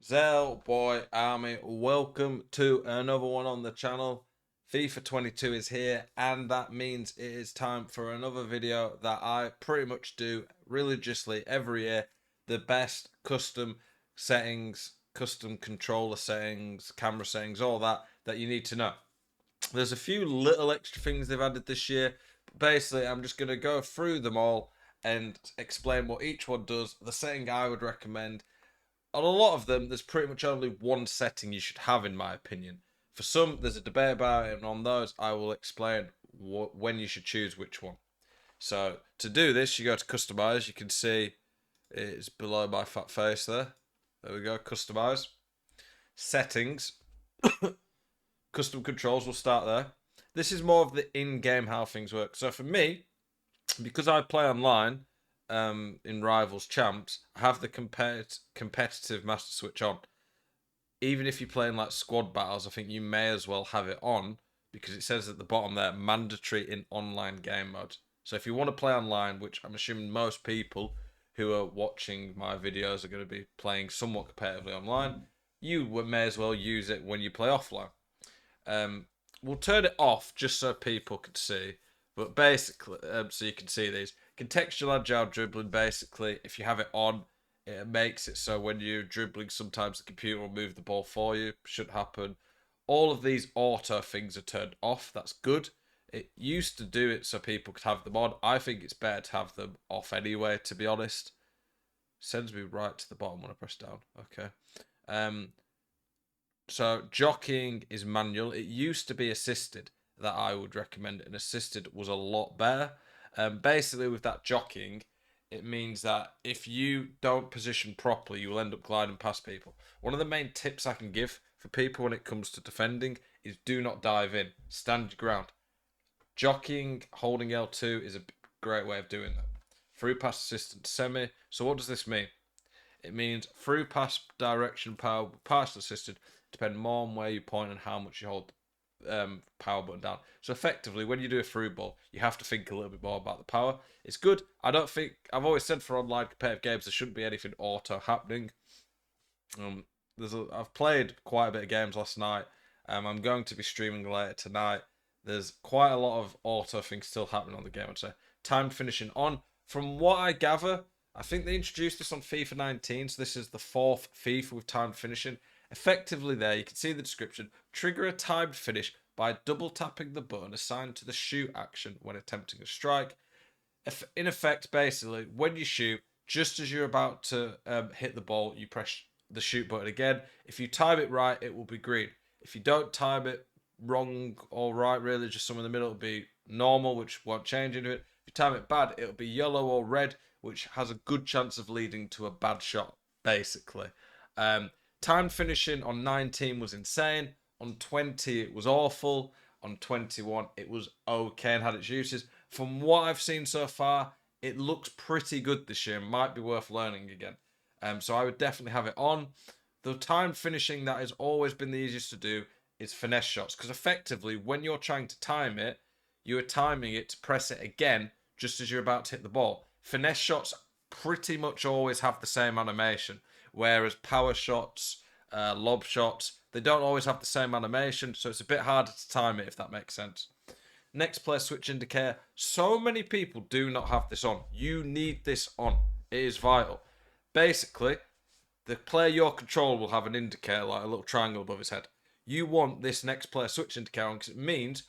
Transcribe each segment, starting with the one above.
Zell Boy Army, welcome to another one on the channel. FIFA 22 is here, and that means it is time for another video that I pretty much do religiously every year. The best custom settings, custom controller settings, camera settings, all that you need to know. There's a few little extra things they've added this year. But basically, I'm just going to go through them all and explain what each one does, the setting I would recommend. On a lot of them, there's pretty much only one setting you should have, in my opinion. For some, there's a debate about it, and on those, I will explain when you should choose which one. So, to do this, you go to Customize. You can see it's below my fat face there. There we go, Customize. Settings. Custom controls, we'll start there. This is more of the in-game how things work. So for me, because I play online, in Rivals Champs, I have the competitive master switch on. Even if you're playing like squad battles, I think you may as well have it on because it says at the bottom there, mandatory in online game mode. So if you want to play online, which I'm assuming most people who are watching my videos are going to be playing somewhat competitively online, you may as well use it when you play offline. We'll turn it off just so people can see. But basically, so you can see these. Contextual agile dribbling, basically, if you have it on, it makes it so when you're dribbling, sometimes the computer will move the ball for you. Shouldn't happen. All of these auto things are turned off. That's good. It used to do it so people could have them on. I think it's better to have them off anyway, to be honest. Sends me right to the bottom when I press down. Okay. So jockeying is manual. It used to be assisted that I would recommend, and assisted was a lot better. Basically, with that jockeying, it means that if you don't position properly, you will end up gliding past people. One of the main tips I can give for people when it comes to defending is do not dive in. Stand your ground. Jockeying, holding L2 is a great way of doing that. Through pass assistant semi. So what does this mean? It means through pass direction power pass assisted depend more on where you point and how much you hold power button down. So effectively, when you do a through ball, you have to think a little bit more about the power. It's good. I don't think I've always said for online competitive games there shouldn't be anything auto happening. I've played quite a bit of games last night. I'm going to be streaming later tonight. There's quite a lot of auto things still happening on the game. I'd say time finishing on. From what I gather, I think they introduced this on FIFA 19, so this is the fourth FIFA with timed finishing. Effectively there, you can see the description, trigger a timed finish by double tapping the button assigned to the shoot action when attempting a strike. In effect, basically, when you shoot, just as you're about to hit the ball, you press the shoot button again. If you time it right, it will be green. If you don't time it wrong or right, really, just somewhere in the middle, it'll be normal, which won't change into it. If you time it bad, it'll be yellow or red, which has a good chance of leading to a bad shot, basically. Time finishing on 19 was insane. On 20, it was awful. On 21, it was okay and had its uses. From what I've seen so far, it looks pretty good this year. Might be worth learning again. So I would definitely have it on. The time finishing that has always been the easiest to do is finesse shots. Because effectively, when you're trying to time it, you are timing it to press it again just as you're about to hit the ball. Finesse shots pretty much always have the same animation. Whereas power shots, lob shots, they don't always have the same animation, so it's a bit harder to time it, if that makes sense. Next player switch indicator. So many people do not have this on. You need this on. It is vital. Basically, the player your control will have an indicator, like a little triangle above his head. You want this next player switch indicator on because it means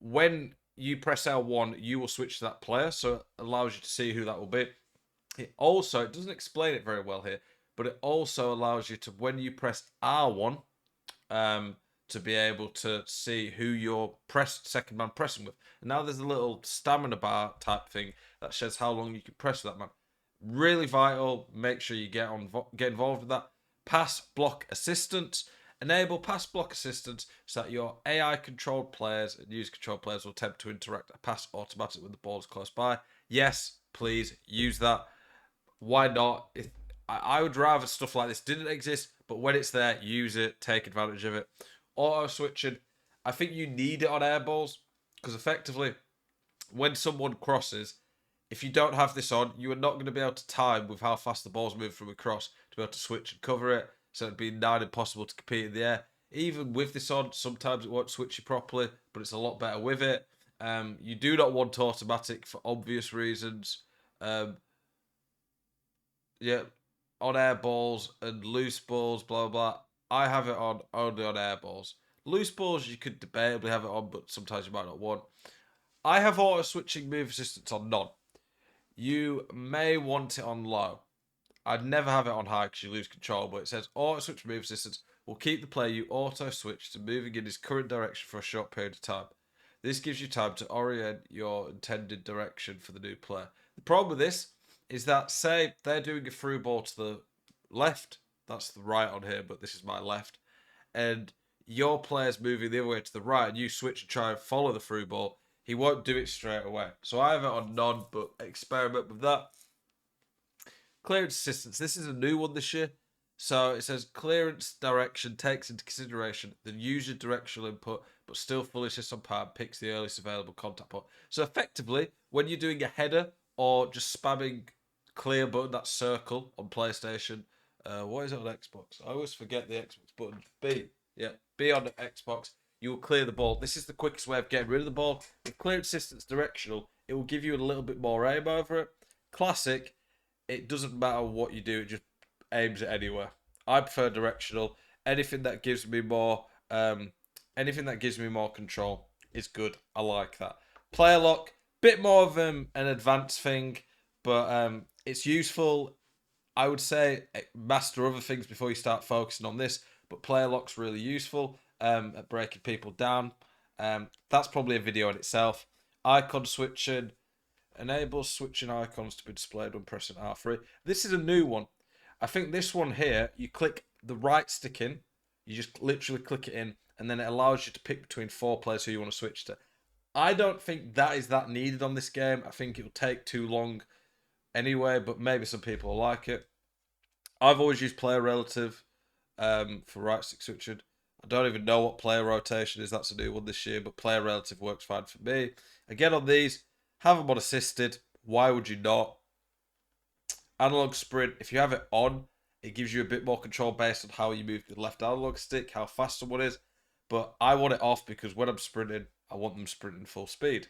when you press L1, you will switch to that player, so it allows you to see who that will be. It doesn't explain it very well here, but it also allows you to, when you press R1, to be able to see who your second man pressing with. And now there's a little stamina bar type thing that shows how long you can press with that man. Really vital. Make sure you get involved with that. Pass block assistance. Enable pass block assistance so that your AI controlled players and user controlled players will attempt to interact a pass automatically when the ball is close by. Yes, please use that. Why not? I would rather stuff like this didn't exist, but when it's there, use it, take advantage of it. Auto switching, I think you need it on air balls because effectively, when someone crosses, if you don't have this on, you are not going to be able to time with how fast the ball's moving from a cross to be able to switch and cover it. so it'd be nigh impossible to compete in the air. Even with this on, sometimes it won't switch you properly, but it's a lot better with it. You do not want automatic for obvious reasons. Um, yeah, on air balls and loose balls, blah blah. I have it on only on air balls. Loose balls you could debatably have it on, but sometimes you might not want. I have auto switching move assistance on none. You may want it on low. I'd never have it on high because you lose control, but it says auto switch move assistance will keep the player you auto switch to moving in his current direction for a short period of time. This gives you time to orient your intended direction for the new player. The problem with this is that, say they're doing a through ball to the left, that's the right on here, but this is my left, and your player's moving the other way to the right, and you switch and try and follow the through ball, he won't do it straight away. So I have it on none, but experiment with that. Clearance assistance. This is a new one this year. So it says clearance direction takes into consideration the user directional input, but still fully assists on power, picks the earliest available contact point. So effectively, when you're doing a header or just spamming clear button, that circle on PlayStation, what is it on Xbox? I always forget the Xbox button. B. Yeah, B on the Xbox. You will clear the ball. This is the quickest way of getting rid of the ball. With clearance assistance directional, it will give you a little bit more aim over it. Classic, it doesn't matter what you do, it just aims it anywhere. I prefer directional. Anything that gives me more control is good. I like that. Player lock, bit more of an advanced thing, but it's useful. I would say master other things before you start focusing on this, but player lock's really useful at breaking people down. That's probably a video in itself. Icon switching. Enables switching icons to be displayed when pressing R3. This is a new one. I think this one here, you click the right stick in, you just literally click it in, and then it allows you to pick between 4 players who you want to switch to. I don't think that is that needed on this game. I think it'll take too long anyway, but maybe some people will like it. I've always used player relative for right stick switching. I don't even know what player rotation is. That's a new one this year, but player relative works fine for me. Again, on these, have them on assisted. Why would you not? Analog sprint. If you have it on, it gives you a bit more control based on how you move the left analog stick, how fast someone is. But I want it off because when I'm sprinting, I want them sprinting full speed.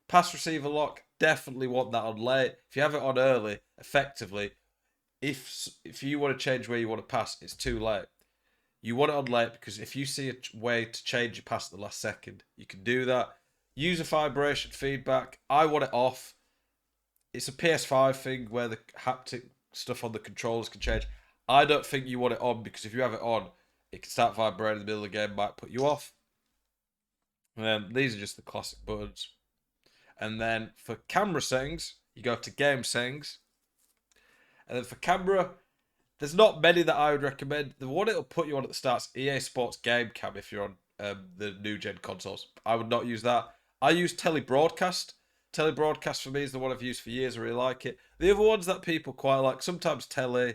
Pass receiver lock. Definitely want that on late. If you have it on early, effectively, if you want to change where you want to pass, it's too late. You want it on late because if you see a way to change your pass at the last second, you can do that. User vibration feedback. I want it off. It's a PS5 thing where the haptic stuff on the controllers can change. I don't think you want it on because if you have it on, it can start vibrating in the middle of the game, might put you off. These are just the classic buttons. And then for camera settings, you go to game settings. And then for camera, there's not many that I would recommend. The one it'll put you on at the start is EA Sports Game Cam if you're on the new gen consoles. I would not use that. I use Telebroadcast. Telebroadcast for me is the one I've used for years. I really like it. The other ones that people quite like, sometimes Tele.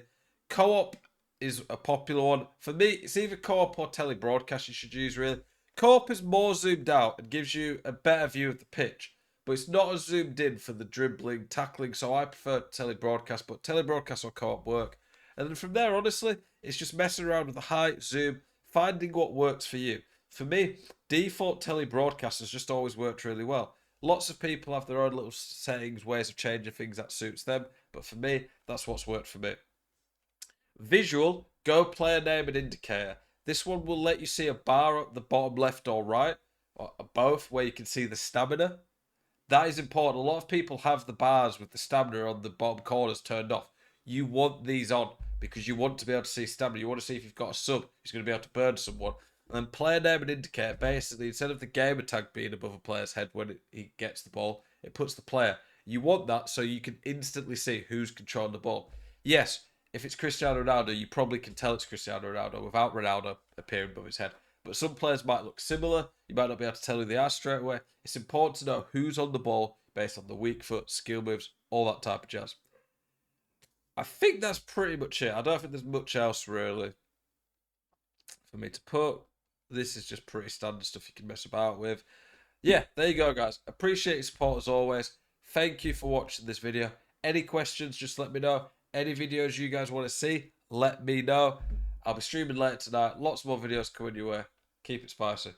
Co-op is a popular one. For me, it's either co-op or Telebroadcast you should use, really. Co-op is more zoomed out and gives you a better view of the pitch. But it's not as zoomed in for the dribbling, tackling, so I prefer Telebroadcast. But Telebroadcast or co-op work. And then from there, honestly, it's just messing around with the height, zoom, finding what works for you. For me, default Telebroadcast has just always worked really well. Lots of people have their own little settings, ways of changing things that suits them. But for me, that's what's worked for me. Visual, go player name and indicator. This one will let you see a bar at the bottom left or right, or both, where you can see the stamina. That is important. A lot of people have the bars with the stamina on the bottom corners turned off. You want these on because you want to be able to see stamina. You want to see if you've got a sub who's going to be able to burn someone. And then player name and indicator, basically, instead of the gamer tag being above a player's head when he gets the ball, it puts the player. You want that so you can instantly see who's controlling the ball. Yes, if it's Cristiano Ronaldo, you probably can tell it's Cristiano Ronaldo without Ronaldo appearing above his head. But some players might look similar. You might not be able to tell who they are straight away. It's important to know who's on the ball based on the weak foot, skill moves, all that type of jazz. I think that's pretty much it. I don't think there's much else really for me to put. This is just pretty standard stuff you can mess about with. Yeah, there you go, guys. Appreciate your support as always. Thank you for watching this video. Any questions, just let me know. Any videos you guys want to see, let me know. I'll be streaming later tonight. Lots more videos coming your way. Keep it spicy.